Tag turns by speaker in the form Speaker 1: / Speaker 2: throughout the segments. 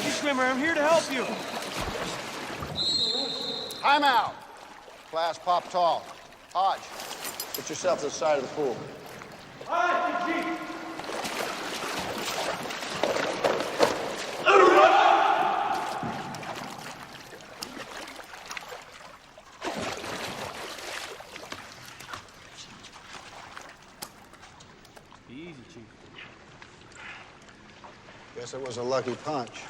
Speaker 1: rescue swimmer. I'm here to help you.
Speaker 2: Time out. Class pop tall. Hodge, get yourself to the side of the pool.
Speaker 1: Hi, Chief. Easy, Chief.
Speaker 2: Guess it was a lucky punch.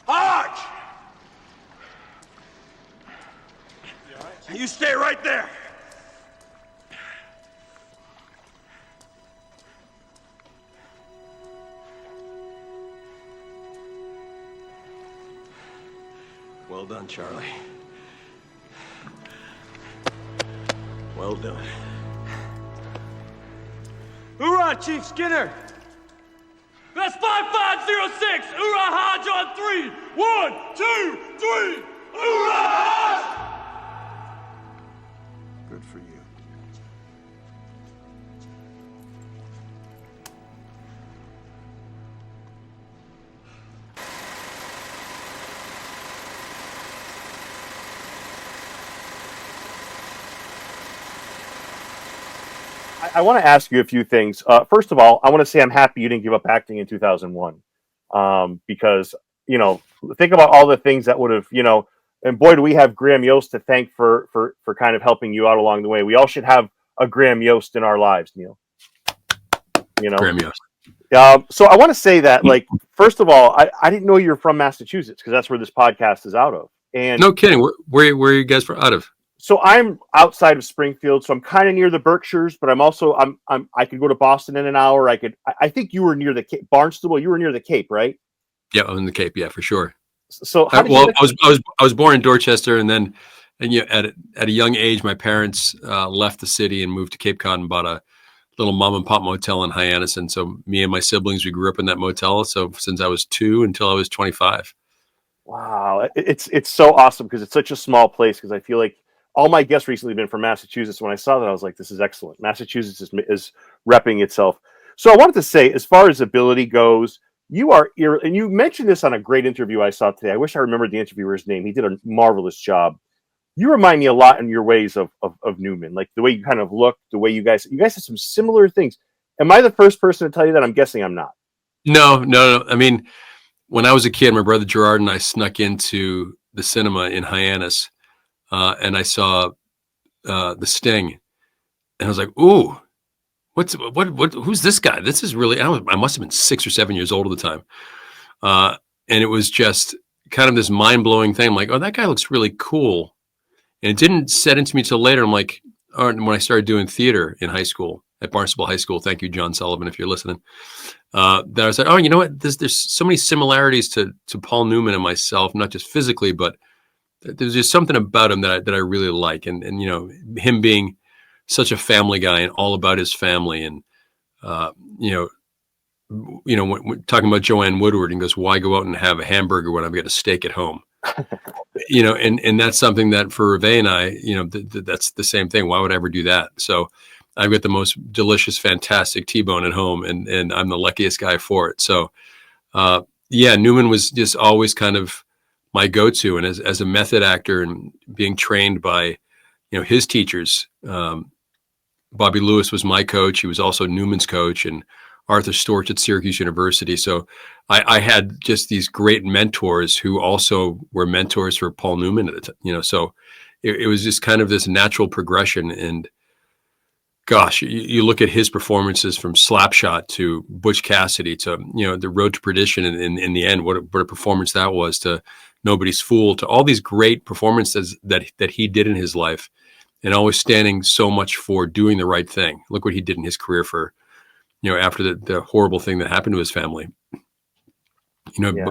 Speaker 1: Hodge! You stay right there. Well done, Charlie. Well done. Hoorah, Chief Skinner! That's 5506! Hoorah, Hodge on 3! 1, 2, 3! Hoorah, Hodge!
Speaker 2: Good for you.
Speaker 3: I want to ask you a few things. First of all, I want to say I'm happy you didn't give up acting in 2001, because, you know, think about all the things that would have, you know, and boy, do we have Graham Yost to thank for kind of helping you out along the way. We all should have a Graham Yost in our lives, Neal. You know,
Speaker 4: Graham Yost.
Speaker 3: So I want to say that, like, first of all, I didn't know you're from Massachusetts, because that's where this podcast is out of. And
Speaker 4: no kidding. Where are you guys out of?
Speaker 3: so I'm outside of Springfield, so I'm kind of near the Berkshires, but I'm also I could go to Boston in an hour. I think you were near the Cape, Barnstable. You were near the Cape, right?
Speaker 4: Yeah, I'm in the Cape. Yeah, for sure.
Speaker 3: So
Speaker 4: I was born in Dorchester, and then at a young age, my parents left the city and moved to Cape Cod and bought a little mom and pop motel in Hyannis. And so me and my siblings, we grew up in that motel. So since I was 2 until I was 25.
Speaker 3: Wow, it's so awesome because it's such a small place. Because I feel like all my guests recently have been from Massachusetts. When I saw that, I was like, this is excellent. Massachusetts is repping itself. So I wanted to say, as far as ability goes, you are, and you mentioned this on a great interview I saw today. I wish I remembered the interviewer's name. He did a marvelous job. You remind me a lot in your ways of Newman, like the way you kind of look, the way you guys have some similar things. Am I the first person to tell you that? I'm guessing I'm not.
Speaker 4: No. I mean, when I was a kid, my brother Gerard and I snuck into the cinema in Hyannis, and I saw The Sting, and I was like, "Ooh, who's this guy? This is really." I must have been 6 or 7 years old at the time, and it was just kind of this mind blowing thing. I'm like, "Oh, that guy looks really cool," and it didn't set into me till later. I'm like, oh, when I started doing theater in high school at Barnstable High School. Thank you, John Sullivan, if you're listening. That I was like, oh, you know what? There's so many similarities to Paul Newman and myself, not just physically, but there's just something about him that I really like. And you know, him being such a family guy and all about his family. And, when talking about Joanne Woodward, and goes, why go out and have a hamburger when I've got a steak at home? And that's something that for Reve and I, that's the same thing. Why would I ever do that? So I've got the most delicious, fantastic T-bone at home, and I'm the luckiest guy for it. So, Newman was just always kind of my go-to. And as a method actor and being trained by, his teachers, Bobby Lewis was my coach. He was also Newman's coach, and Arthur Storch at Syracuse University. So I had just these great mentors who also were mentors for Paul Newman at the time, so it was just kind of this natural progression. And gosh, you look at his performances from Slapshot to Butch Cassidy to, The Road to Perdition. And in the end, what a performance that was, to Nobody's Fool, to all these great performances that he did in his life, and always standing so much for doing the right thing. Look what he did in his career for, after the horrible thing that happened to his family,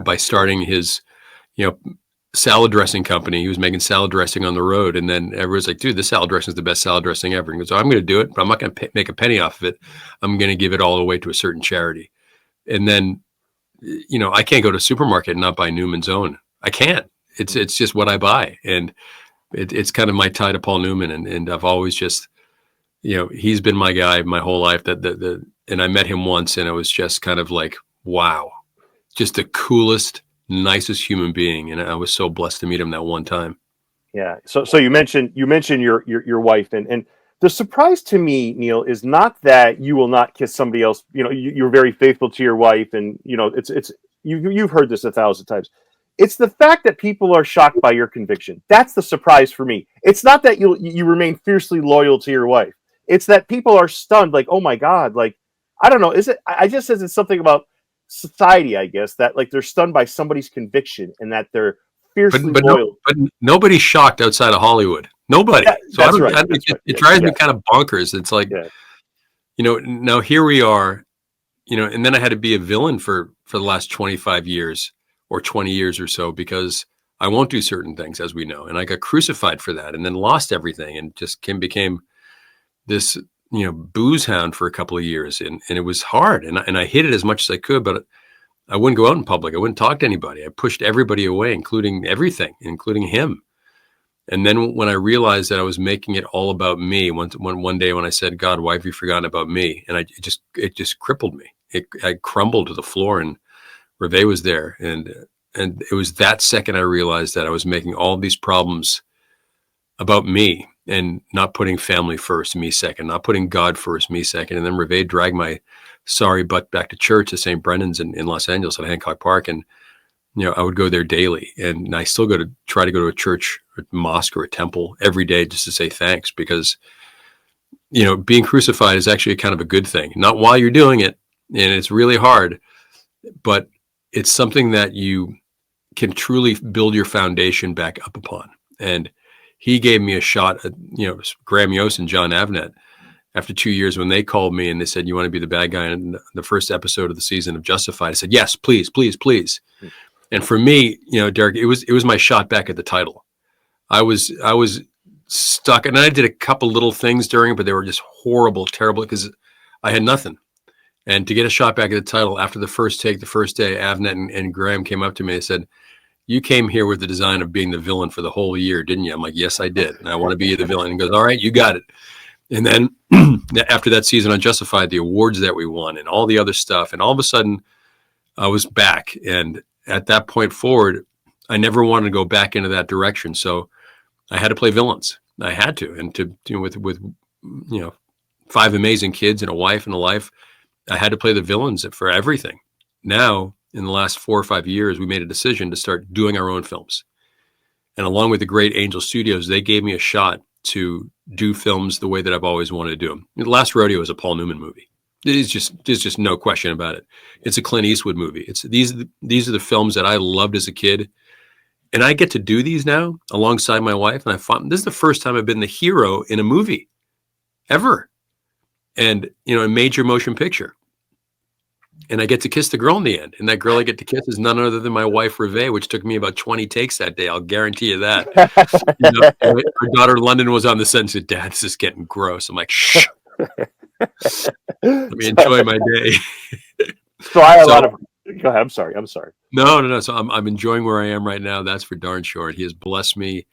Speaker 4: by starting his, salad dressing company. He was making salad dressing on the road. And then everyone's like, dude, this salad dressing is the best salad dressing ever. And he goes, I'm going to do it, but I'm not going to make a penny off of it. I'm going to give it all away to a certain charity. And then, I can't go to a supermarket and not buy Newman's Own. I can't. It's just what I buy. And it's kind of my tie to Paul Newman. And I've always just, he's been my guy my whole life. That and I met him once, and it was just kind of like, wow, just the coolest, nicest human being. And I was so blessed to meet him that one time.
Speaker 3: Yeah. So you mentioned your wife, and the surprise to me, Neal, is not that you will not kiss somebody else. You're very faithful to your wife, and it's you've heard this 1,000 times. It's the fact that people are shocked by your conviction. That's the surprise for me. It's not that you remain fiercely loyal to your wife. It's that people are stunned, like, oh my God, like, I don't know. Is it? I just says it's something about society, I guess, that like they're stunned by somebody's conviction and that they're fiercely loyal.
Speaker 4: But nobody's shocked outside of Hollywood. Nobody.
Speaker 3: Yeah,
Speaker 4: so it drives me kind of bonkers. It's like, now here we are, and then I had to be a villain for the last 25 years or 20 years or so, because I won't do certain things, as we know. And I got crucified for that, and then lost everything, and just became this, booze hound for a couple of years. And it was hard. And I hid it as much as I could, but I wouldn't go out in public. I wouldn't talk to anybody. I pushed everybody away, including everything, including him. And then when I realized that I was making it all about me, one day when I said, God, why have you forgotten about me? And it just crippled me. I crumbled to the floor, and Reve was there. And it was that second I realized that I was making all these problems about me and not putting family first, me second, not putting God first, me second. And then Reve dragged my sorry butt back to church at St. Brendan's in Los Angeles at Hancock Park. And, I would go there daily, and I still try to go to a church, or mosque, or a temple every day just to say thanks, because, being crucified is actually kind of a good thing, not while you're doing it. And it's really hard, but it's something that you can truly build your foundation back up upon. And he gave me a shot at, Graham Yost and John Avnet after 2 years, when they called me and they said, you want to be the bad guy in the first episode of the season of Justified? I said, yes, please, please, please. And for me, Darek, it was my shot back at the title. I was stuck, and I did a couple little things during it, but they were just horrible, terrible, because I had nothing. And to get a shot back at the title after the first take, the first day, Avnet and Graham came up to me and said, you came here with the design of being the villain for the whole year, didn't you? I'm like, yes, I did. And I want to be the villain. And he goes, all right, you got it. And then after that season on Justified, the awards that we won and all the other stuff, and all of a sudden I was back. And at that point forward, I never wanted to go back into that direction. So I had to play villains. I had to. And with 5 amazing kids and a wife and a life, I had to play the villains for everything. Now, in the last 4 or 5 years, we made a decision to start doing our own films. And along with the great Angel Studios, they gave me a shot to do films the way that I've always wanted to do them. The Last Rodeo is a Paul Newman movie. There's just no question about it. It's a Clint Eastwood movie. These are the films that I loved as a kid. And I get to do these now alongside my wife. And this is the first time I've been the hero in a movie ever. And, a major motion picture. And I get to kiss the girl in the end. And that girl I get to kiss is none other than my wife, Reve, which took me about 20 takes that day. I'll guarantee you that. Our daughter London was on the set and said, Dad, this is getting gross. I'm like, shh. Let me enjoy my day.
Speaker 3: So I have a lot of. Go ahead. I'm sorry.
Speaker 4: No. So I'm enjoying where I am right now. That's for darn sure. He has blessed me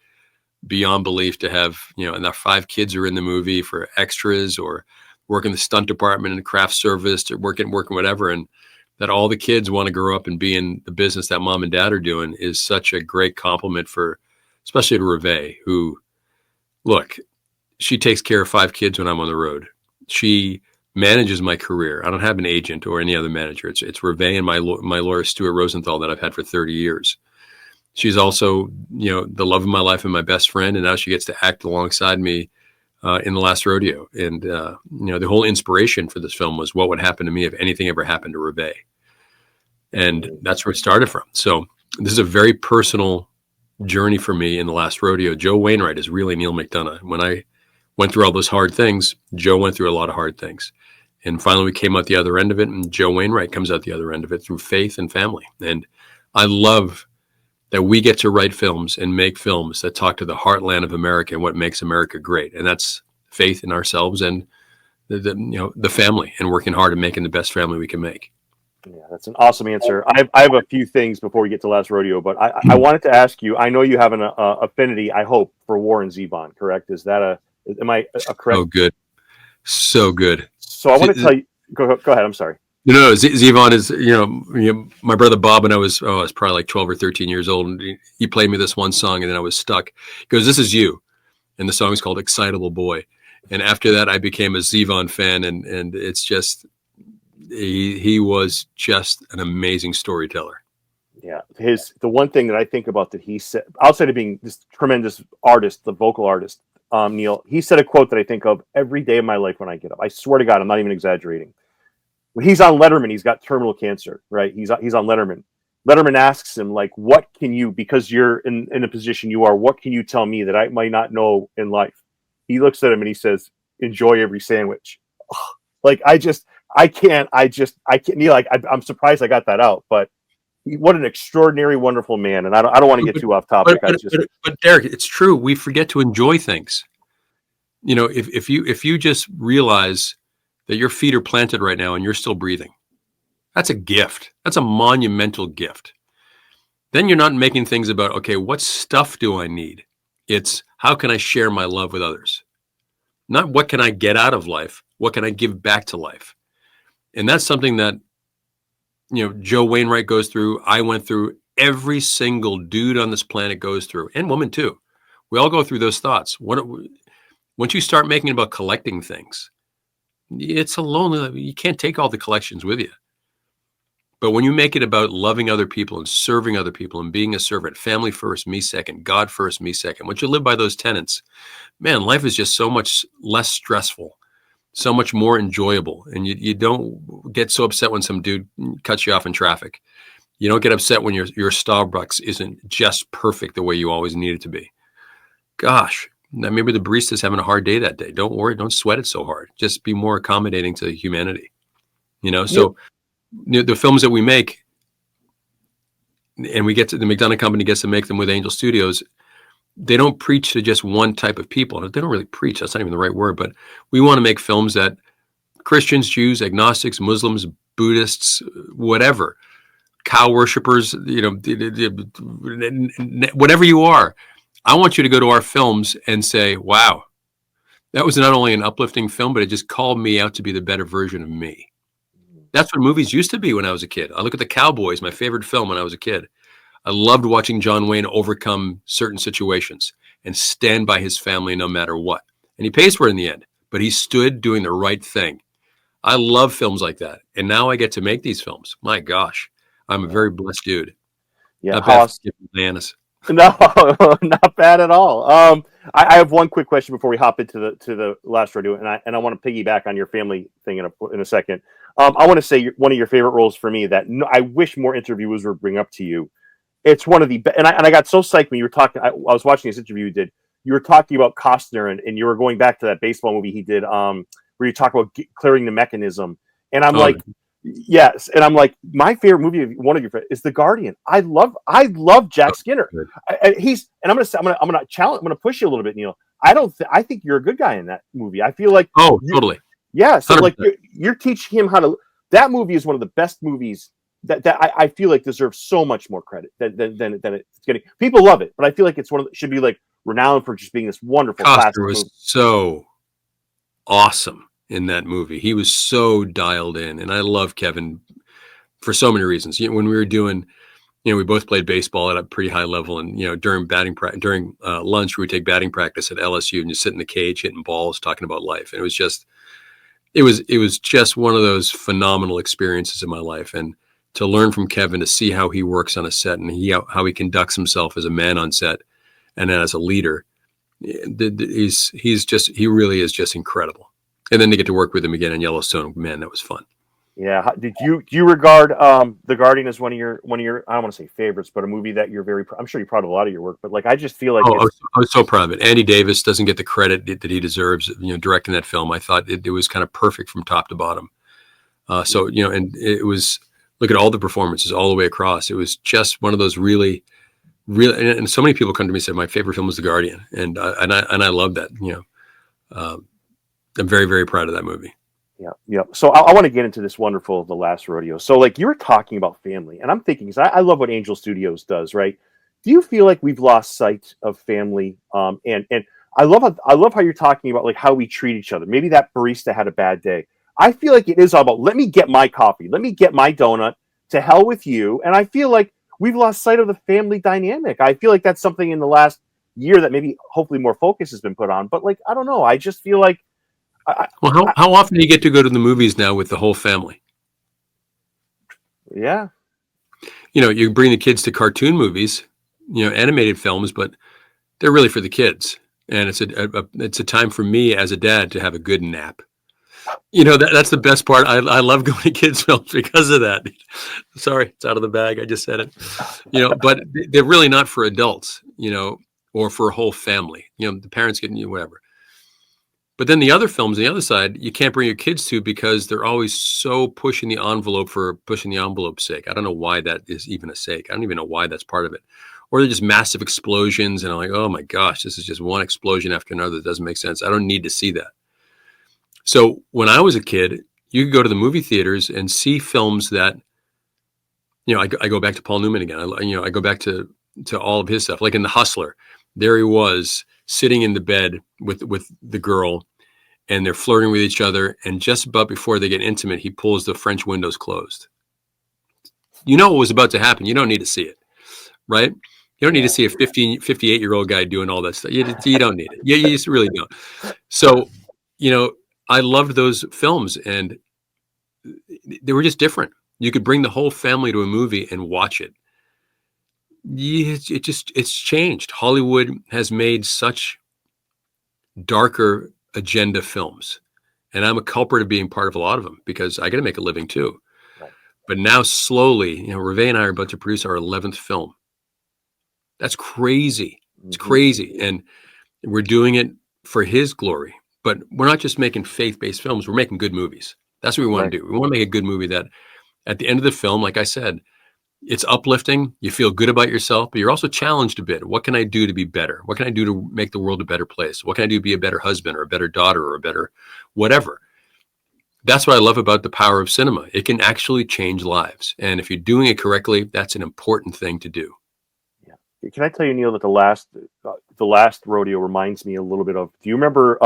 Speaker 4: beyond belief to have, and our 5 kids are in the movie for extras or work in the stunt department and craft service or working whatever. And that all the kids want to grow up and be in the business that mom and dad are doing is such a great compliment especially to Reve, who, look, she takes care of 5 kids when I'm on the road. She manages my career. I don't have an agent or any other manager. It's Reve and my lawyer, Stuart Rosenthal, that I've had for 30 years. She's also, the love of my life and my best friend. And now she gets to act alongside me in the Last Rodeo. And, the whole inspiration for this film was what would happen to me if anything ever happened to Reve. And that's where it started from. So this is a very personal journey for me in the Last Rodeo. Joe Wainwright is really Neal McDonough. When I went through all those hard things, Joe went through a lot of hard things. And finally we came out the other end of it, and Joe Wainwright comes out the other end of it through faith and family. And I love that we get to write films and make films that talk to the heartland of America and what makes America great. And that's faith in ourselves and the family, and working hard and making the best family we can make.
Speaker 3: Yeah, that's an awesome answer. I have a few things before we get to Last Rodeo, but I wanted to ask you, I know you have an affinity, I hope, for Warren Zevon, correct? Am I correct?
Speaker 4: Oh, good. So good.
Speaker 3: So I want to tell you, Go ahead. I'm sorry.
Speaker 4: Zevon is, my brother Bob, and I was probably like 12 or 13 years old, and he played me this one song, and then I was stuck. He goes, "This is you," and the song is called "Excitable Boy." And after that, I became a Zevon fan, and it's just he was just an amazing storyteller.
Speaker 3: Yeah, the one thing that I think about that he said, outside of being this tremendous artist, the vocal artist, Neal, he said a quote that I think of every day of my life when I get up. I swear to God, I'm not even exaggerating. When he's on Letterman, he's got terminal cancer, right? He's on Letterman. Letterman asks him, like, what can you, because you're in a position you are, what can you tell me that I might not know in life? He looks at him and he says, enjoy every sandwich. Like, I can't, Neal, I'm surprised I got that out, but what an extraordinary, wonderful man. And I don't want to get too off topic.
Speaker 4: But Darek, it's true. We forget to enjoy things. If you just realize that your feet are planted right now and you're still breathing, that's a gift. That's a monumental gift. Then you're not making things about, okay, what stuff do I need? It's how can I share my love with others? Not what can I get out of life? What can I give back to life? And that's something that, Joe Wainwright goes through. I went through. Every single dude on this planet goes through, and woman too. We all go through those thoughts. Once you start making it about collecting things, it's a lonely. You can't take all the collections with you. But when you make it about loving other people and serving other people and being a servant, family first, me second, God first, me second. Once you live by those tenets, man, life is just so much less stressful, so much more enjoyable. And you don't get so upset when some dude cuts you off in traffic. You don't get upset when your Starbucks isn't just perfect the way you always need it to be. Gosh, now maybe the barista's having a hard day that day. Don't worry. Don't sweat it so hard. Just be more accommodating to humanity. So the films that we make, and we get to the McDonough company gets to make them with Angel Studios, they don't preach to just one type of people. They don't really preach. That's not even the right word, but we want to make films that Christians, Jews, agnostics, Muslims, Buddhists, whatever, cow worshipers, whatever you are, I want you to go to our films and say, wow, that was not only an uplifting film, but it just called me out to be the better version of me. That's what movies used to be when I was a kid. I look at The Cowboys, my favorite film when I was a kid. I loved watching John Wayne overcome certain situations and stand by his family no matter what. And he pays for it in the end, but he stood doing the right thing. I love films like that. And now I get to make these films. My gosh, I'm a very blessed dude.
Speaker 3: Yeah,
Speaker 4: not bad for bananas.
Speaker 3: No, not bad at all. I have one quick question before we hop into the Last Rodeo, and I want to piggyback on your family thing in a second. I want to say one of your favorite roles for me that I wish more interviewers would bring up to you. It's one of the and I got so psyched when you were talking. I was watching this interview you did. You were talking about Costner and you were going back to that baseball movie he did, where you talk about clearing the mechanism. And I'm like, yes, and I'm like, my favorite movie, one of your favorites, is The Guardian. I love Jack Skinner. I'm gonna push you a little bit, Neal. I think you're a good guy in that movie. I feel like
Speaker 4: totally.
Speaker 3: Yeah, so 100%. Like you're teaching him how to. That movie is one of the best movies that I feel like deserves so much more credit than it's getting. People love it, but I feel like it's should be like renowned for just being this wonderful.
Speaker 4: Costner was so awesome in that movie. He was so dialed in, and I love Kevin for so many reasons. When we were doing, we both played baseball at a pretty high level, and during lunch we would take batting practice at LSU and just sit in the cage hitting balls, talking about life, and it was just one of those phenomenal experiences in my life. And to learn from Kevin, to see how he works on a set and how he conducts himself as a man on set and as a leader, he really is just incredible. And then to get to work with him again in Yellowstone, man, that was fun. Yeah.
Speaker 3: Do you regard The Guardian as one of your I don't want to say favorites, but a movie that you're I'm sure you're proud of a lot of your work, but like I just feel like
Speaker 4: I was so proud of it. Andy Davis doesn't get the credit that he deserves, directing that film. I thought it was kind of perfect from top to bottom. And it was, look at all the performances all the way across. It was just one of those really, and so many people come to me and say my favorite film was The Guardian, and I love that. I'm very, very proud of that movie.
Speaker 3: Yeah. So I want to get into this wonderful The Last Rodeo. So like you were talking about family, and I'm thinking, because I love what Angel Studios does, right? Do you feel like we've lost sight of family? And I love how you're talking about like how we treat each other. Maybe that barista had a bad day. I feel like it is all about, let me get my coffee, let me get my donut, to hell with you. And I feel like we've lost sight of the family dynamic. I feel like that's something in the last year that maybe hopefully more focus has been put on. But like, I don't know. I just feel like.
Speaker 4: Well, how often do you get to go to the movies now with the whole family?
Speaker 3: Yeah.
Speaker 4: You bring the kids to cartoon movies, animated films, but they're really for the kids. And it's a time for me as a dad to have a good nap. That's the best part. I love going to kids films because of that. Sorry, it's out of the bag. I just said it. But they're really not for adults, or for a whole family. The parents get whatever. But then the other films on the other side, you can't bring your kids to because they're always so pushing the envelope for pushing the envelope's sake. I don't know why that is even a sake. I don't even know why that's part of it. Or they're just massive explosions, and I'm like, oh my gosh, this is just one explosion after another that doesn't make sense. I don't need to see that. So when I was a kid, you could go to the movie theaters and see films that, I go back to Paul Newman again. I go back to all of his stuff. Like in The Hustler, there he was sitting in the bed with the girl, and they're flirting with each other. And just about before they get intimate, he pulls the French windows closed. You know what was about to happen. You don't need to see it, right? You don't need to see a 58-year-old guy doing all that stuff. You don't need it. You just really don't. So, I loved those films, and they were just different. You could bring the whole family to a movie and watch it. It's changed. Hollywood has made such darker agenda films, and I'm a culprit of being part of a lot of them because I got to make a living too. Right. But now slowly, Reve and I are about to produce our 11th film. That's crazy. It's crazy. And we're doing it for his glory. But we're not just making faith-based films. We're making good movies. That's what we want to do. We want to make a good movie that at the end of the film, like I said, it's uplifting. You feel good about yourself, but you're also challenged a bit. What can I do to be better? What can I do to make the world a better place? What can I do to be a better husband or a better daughter or a better whatever? That's what I love about the power of cinema. It can actually change lives. And if you're doing it correctly, that's an important thing to do.
Speaker 3: Yeah. Can I tell you, Neal, that the last rodeo reminds me a little bit of, do you remember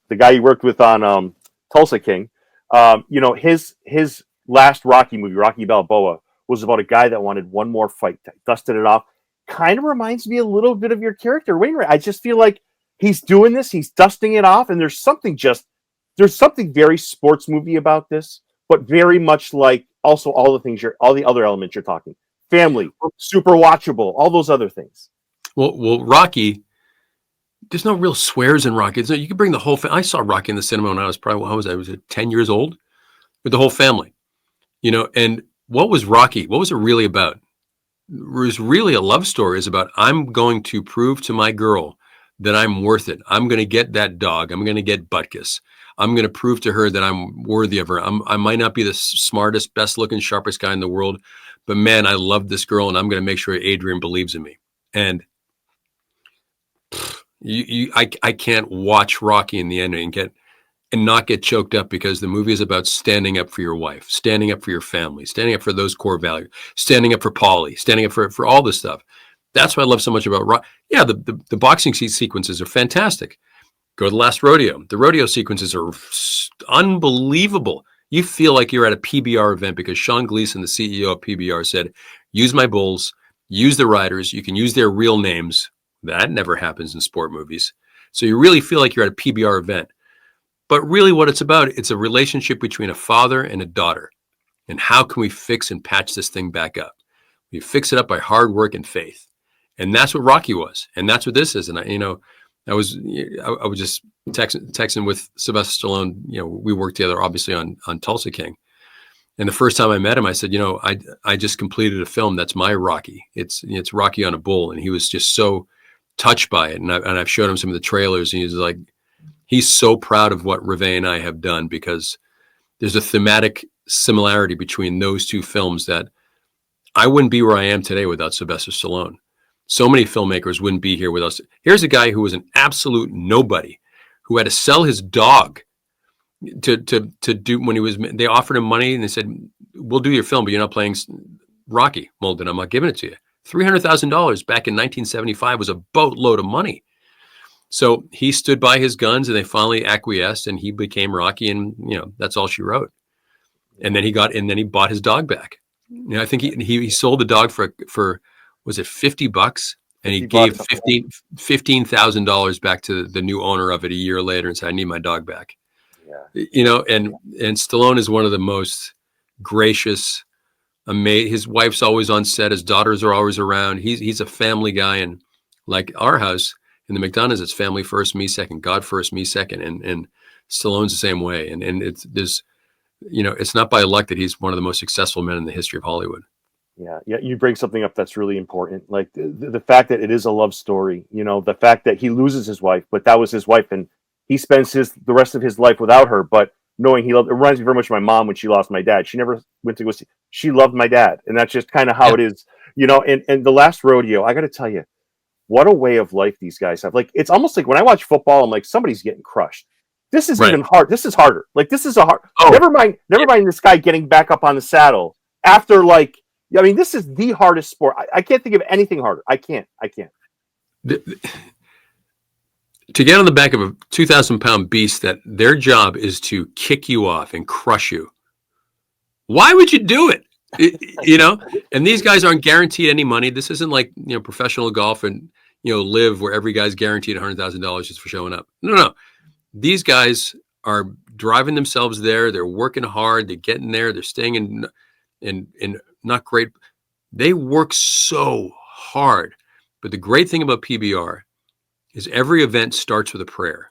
Speaker 3: the guy you worked with on Tulsa King? His last Rocky movie, Rocky Balboa, was about a guy that wanted one more fight, dusted it off. Kind of reminds me a little bit of your character, Wainwright. I just feel like he's doing this, he's dusting it off, and there's something very sports movie about this, but very much like also all the other elements you're talking. Family, super watchable, all those other things.
Speaker 4: Well, Rocky, there's no real swears in Rocky. You can bring the whole family. I saw Rocky in the cinema when I was probably, I was 10 years old with the whole family, and what was Rocky? What was it really about? It was really a love story. It's about, I'm going to prove to my girl that I'm worth it. I'm going to get that dog. I'm going to get Butkus. I'm going to prove to her that I'm worthy of her. I might not be the smartest, best looking, sharpest guy in the world, but man, I love this girl, and I'm going to make sure Adrian believes in me. And I can't watch Rocky in the ending and not get choked up, because the movie is about standing up for your wife, standing up for your family, standing up for those core values, standing up for Paulie, standing up for all this stuff. That's what I love so much about Rocky. Yeah, the boxing sequences are fantastic. Go to the Last Rodeo. The rodeo sequences are unbelievable. You feel like you're at a PBR event because Sean Gleason, the CEO of PBR, said, use my bulls, use the riders. You can use their real names. That never happens in sport movies. So you really feel like you're at a PBR event. But really what it's about, it's a relationship between a father and a daughter. And how can we fix and patch this thing back up? We fix it up by hard work and faith. And that's what Rocky was. And that's what this is. And I was just texting with Sylvester Stallone. We worked together obviously on Tulsa King. And the first time I met him, I said, I just completed a film that's my Rocky. It's Rocky on a bull. And he was just so touched by it. And I've showed him some of the trailers, and he's like, he's so proud of what Reve and I have done, because there's a thematic similarity between those two films that I wouldn't be where I am today without Sylvester Stallone. So many filmmakers wouldn't be here with us. Here's a guy who was an absolute nobody, who had to sell his dog to do, when they offered him money and they said, we'll do your film, but you're not playing Rocky. Well, then I'm not giving it to you. $300,000 back in 1975 was a boatload of money. So he stood by his guns, and they finally acquiesced, and he became Rocky, and that's all she wrote. And then he bought his dog back. I think he sold the dog for was it $50, and he gave $15,000 back to the new owner of it a year later and said, "I need my dog back." Yeah. And Stallone is one of the most gracious, amazing. His wife's always on set. His daughters are always around. He's a family guy, and like our house in the McDonoughs, it's family first, me second, God first, me second, and Stallone's the same way. And it's not by luck that he's one of the most successful men in the history of Hollywood.
Speaker 3: Yeah. You bring something up that's really important, like the fact that it is a love story. The fact that he loses his wife, but that was his wife, and he spends the rest of his life without her. But knowing he loved, it reminds me very much of my mom when she lost my dad. She never went to go see. She loved my dad, and that's just kind of how it is. And the Last Rodeo, I got to tell you, what a way of life these guys have. Like, it's almost like when I watch football, I'm like, somebody's getting crushed. This is even hard. This is harder. Like, this is a hard. Oh. Never mind this guy getting back up on the saddle after, like, this is the hardest sport. I can't think of anything harder. I can't.
Speaker 4: To get on the back of a 2,000-pound beast, that their job is to kick you off and crush you. Why would you do it? And these guys aren't guaranteed any money. This isn't like, professional golf and, live where every guy's guaranteed $100,000 just for showing up. No. These guys are driving themselves there. They're working hard. They're getting there. They're staying in not great. They work so hard. But the great thing about PBR is every event starts with a prayer.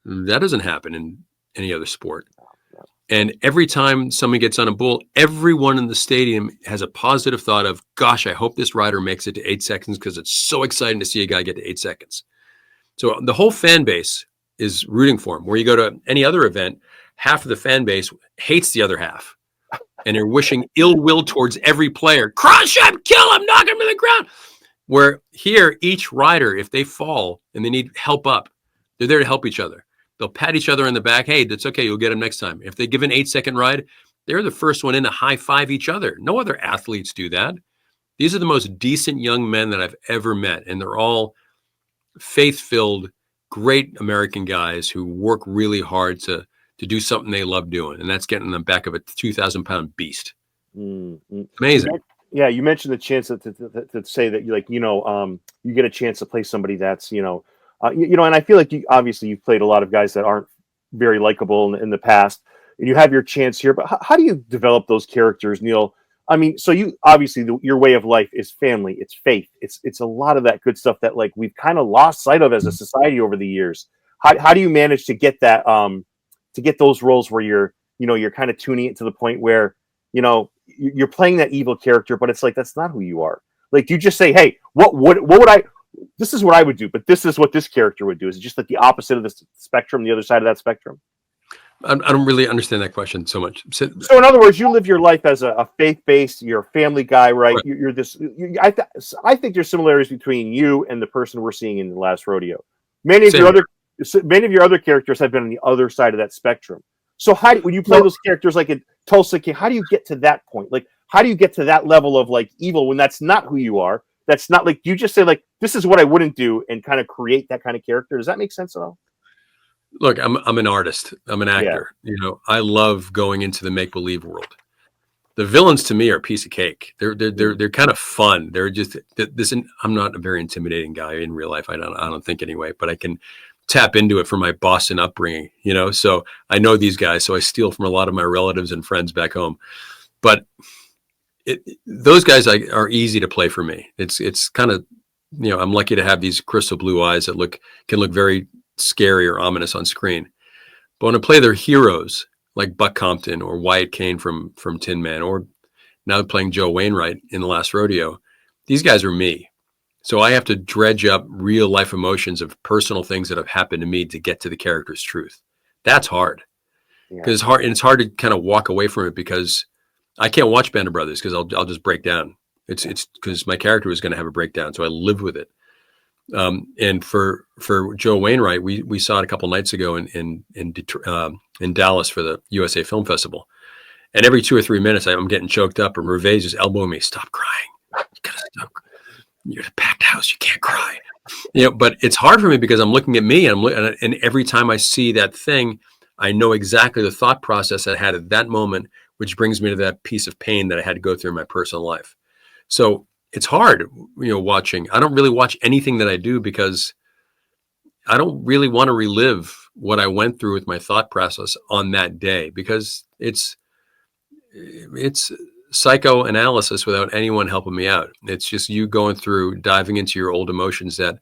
Speaker 4: That doesn't happen in any other sport. And every time someone gets on a bull, everyone in the stadium has a positive thought of, gosh, I hope this rider makes it to 8 seconds because it's so exciting to see a guy get to 8 seconds. So the whole fan base is rooting for him. Where you go to any other event, half of the fan base hates the other half. And they're wishing ill will towards every player. Crush him, kill him, knock him to the ground. Where here, each rider, if they fall and they need help up, they're there to help each other. They'll pat each other in the back. Hey, that's okay. You'll get him next time. If they give an 8-second ride, they're the first one in to high five each other. No other athletes do that. These are the most decent young men that I've ever met. And they're all faith-filled, great American guys who work really hard to do something they love doing. And that's getting on the back of a 2,000-pound beast. Mm-hmm. Amazing.
Speaker 3: Yeah, you mentioned the chance to say that you get a chance to play somebody that's and I feel like you've played a lot of guys that aren't very likable in the past, and you have your chance here. But how do you develop those characters, Neal? So you obviously your way of life is family, it's faith, it's a lot of that good stuff that like we've kind of lost sight of as a society over the years. How do you manage to get that to get those roles where you're kind of tuning it to the point where you're playing that evil character, but it's like that's not who you are. Like, do you just say, hey, what would I? This is what I would do, but this is what this character would do. Is it just like the opposite of the spectrum, the other side of that spectrum?
Speaker 4: I don't really understand that question so much.
Speaker 3: So in other words, you live your life as a faith-based, you're a family guy, right? You're this. I think there's similarities between you and the person we're seeing in the Last Rodeo. Many of your other characters have been on the other side of that spectrum. So when you play those characters like in Tulsa King, how do you get to that point? Like, how do you get to that level of like evil when that's not who you are? That's not like, you just say like, this is what I wouldn't do and kind of create that kind of character. Does that make sense at all?
Speaker 4: Look, I'm an artist. I'm an actor. Yeah. I love going into the make-believe world. The villains to me are a piece of cake. They're kind of fun. They're just I'm not a very intimidating guy in real life. I don't think anyway, but I can tap into it from my Boston upbringing, so I know these guys. So I steal from a lot of my relatives and friends back home, but those guys are easy to play for me. It's kind of, I'm lucky to have these crystal blue eyes that can look very scary or ominous on screen. But when I play their heroes like Buck Compton or Wyatt Kane from Tin Man, or now playing Joe Wainwright in The Last Rodeo, these guys are me. So I have to dredge up real life emotions of personal things that have happened to me to get to the character's truth. That's hard. Because it's hard, and it's hard to kind of walk away from it because I can't watch Band of Brothers because I'll just break down. It's because my character is going to have a breakdown, so I live with it. And for Joe Wainwright, we saw it a couple nights ago in Dallas for the USA Film Festival, and every 2 or 3 minutes I'm getting choked up, and Hervé's just elbowing me, "Stop crying, you gotta stop." You're in a packed house. You can't cry. But it's hard for me because I'm looking at me and every time I see that thing, I know exactly the thought process I had at that moment, which brings me to that piece of pain that I had to go through in my personal life. So it's hard, watching. I don't really watch anything that I do because I don't really want to relive what I went through with my thought process on that day, because it's psychoanalysis without anyone helping me out. It's just you going through, diving into your old emotions that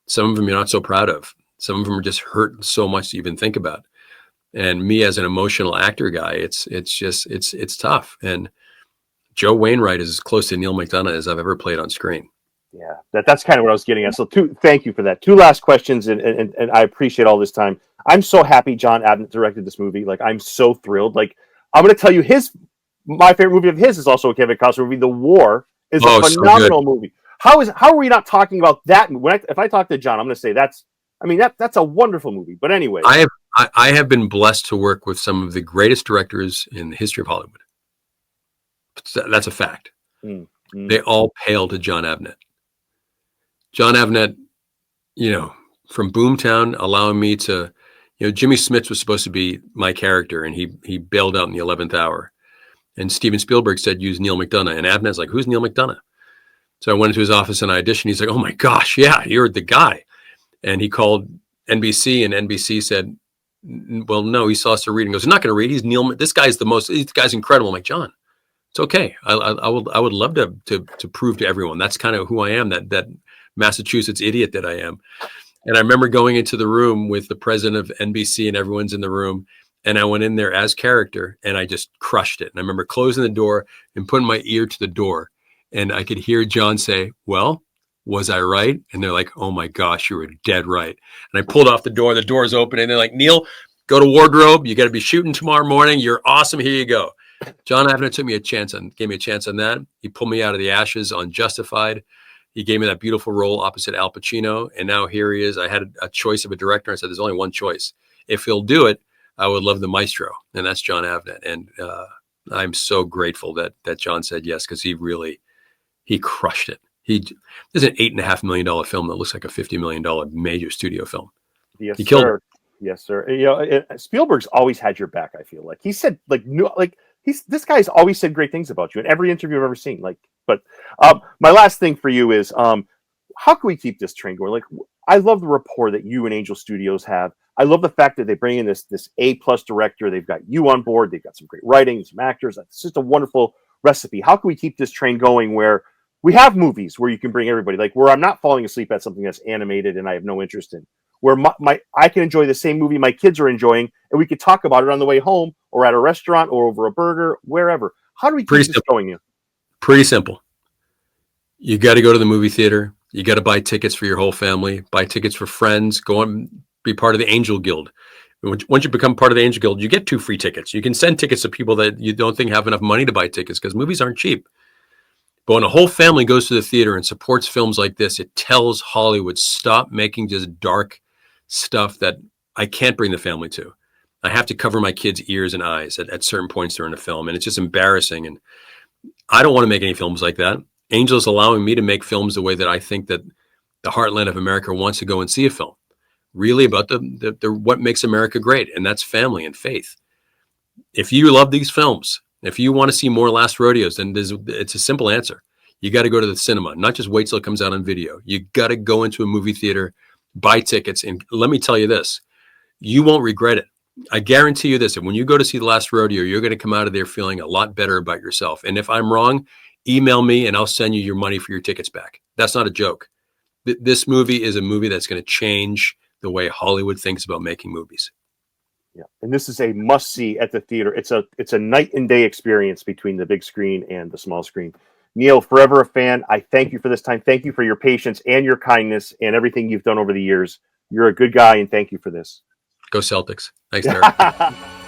Speaker 4: some of them you're not so proud of. Some of them are just hurt so much to even think about. And me as an emotional actor guy, it's tough. And Joe Wainwright is as close to Neal McDonough as I've ever played on screen.
Speaker 3: Yeah, that's kind of what I was getting at. So thank you for that. Two last questions, and I appreciate all this time. I'm so happy John Avnet directed this movie. Like, I'm so thrilled. Like, I'm going to tell you my favorite movie of his is also a Kevin Costner movie. The War is a phenomenal movie. How are we not talking about that? If I talk to John, I'm going to say that's a wonderful movie. But anyway,
Speaker 4: I have been blessed to work with some of the greatest directors in the history of Hollywood. That's a fact. They all pale to John Avnet. John Avnet, from Boomtown, allowing me to, Jimmy Smits was supposed to be my character, and he bailed out in the 11th hour. And Steven Spielberg said, use Neal McDonough. And Avnet's like, who's Neal McDonough? So I went into his office and I auditioned. He's like, oh my gosh, yeah, you're the guy. And he called NBC, and NBC said, well, no, he saw us to read. And goes, I'm not going to read. He's Neal. This guy's incredible. I'm like, John, it's okay. I would love to prove to everyone. That's kind of who I am, that Massachusetts idiot that I am. And I remember going into the room with the president of NBC, and everyone's in the room. And I went in there as character, and I just crushed it. And I remember closing the door and putting my ear to the door, and I could hear John say, well, was I right? And they're like, oh my gosh, you were dead right. And I pulled off the door's open, and they're like, Neal, go to wardrobe. You got to be shooting tomorrow morning. You're awesome. Here you go. John Avnet gave me a chance on that. He pulled me out of the ashes on Justified. He gave me that beautiful role opposite Al Pacino. And now here he is. I had a choice of a director. I said, there's only one choice. If he'll do it, I would love the maestro. And that's John Avnet. And I'm so grateful that John said yes, because he crushed it. There's an $8.5 million film that looks like a $50 million major studio film.
Speaker 3: Yes,
Speaker 4: he killed it.
Speaker 3: Yes, sir. Spielberg's always had your back. I feel like he said, this guy's always said great things about you in every interview I've ever seen. But my last thing for you is, how can we keep this train going? Like, I love the rapport that you and Angel Studios have. I love the fact that they bring in this A+ director. They've got you on board. They've got some great writing, some actors. It's just a wonderful recipe. How can we keep this train going where we have movies where you can bring everybody, like where I'm not falling asleep at something that's animated and I have no interest in, where I can enjoy the same movie my kids are enjoying, and we could talk about it on the way home or at a restaurant or over a burger, wherever. How do we keep this going? Pretty simple.
Speaker 4: You got to go to the movie theater. You got to buy tickets for your whole family, buy tickets for friends, go and be part of the Angel Guild. Once you become part of the Angel Guild, you get 2 free tickets. You can send tickets to people that you don't think have enough money to buy tickets, because movies aren't cheap. But when a whole family goes to the theater and supports films like this, it tells Hollywood, stop making just dark stuff that I can't bring the family to. I have to cover my kids' ears and eyes at certain points during a film. And it's just embarrassing. And I don't want to make any films like that. Angel's allowing me to make films the way that I think that the heartland of America wants to go and see a film. Really about the what makes America great. And that's family and faith. If you love these films, if you want to see more Last Rodeos, then it's a simple answer. You got to go to the cinema, not just wait till it comes out on video. You got to go into a movie theater, buy tickets. And let me tell you this, you won't regret it. I guarantee you this, and when you go to see The Last Rodeo, you're going to come out of there feeling a lot better about yourself. And if I'm wrong, email me and I'll send you your money for your tickets back. That's not a joke. This movie is a movie that's going to change the way Hollywood thinks about making movies.
Speaker 3: Yeah, and this is a must-see at the theater. It's a night and day experience between the big screen and the small screen. Neal, forever a fan. I thank you for this time. Thank you for your patience and your kindness and everything you've done over the years. You're a good guy, and thank you for this.
Speaker 4: Go Celtics. Thanks, Darek.